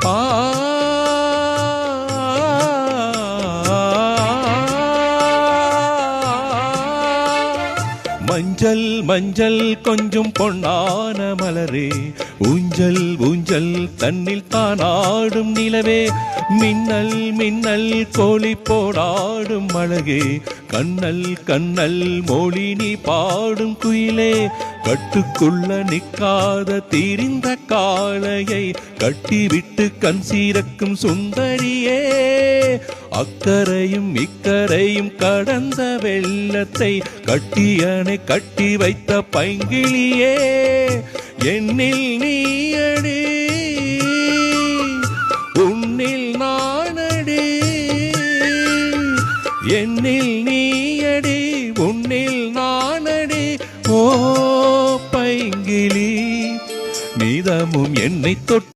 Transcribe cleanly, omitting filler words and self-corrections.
ஆ மஞ்சள் மஞ்சள் கொஞ்சம் பொன்னான மலரே, ஊஞ்சல் ஊஞ்சல் தன்னில் தானாடும் நிலவே, மின்னல் மின்னல் கோழி போடாடும் அழகே, கண்ணல் கண்ணல் மொழி நீ பாடும் குயிலே, கட்டுக்குள்ள நிற்காத தீரிந்த காளையை கட்டிவிட்டு கண் சீரக்கும் சுந்தரியே, அக்கரையும் இக்கரையும் கடந்த வெள்ளத்தை கட்டியனை கட்டி வைத்த பைங்கிளியே, என்னில் நீயடி உன்னில் நானடி, என்னில் நீயடி உன்னில் நானடி, ஓ பைங்கிளி நீதமும் என்னை தொட்டு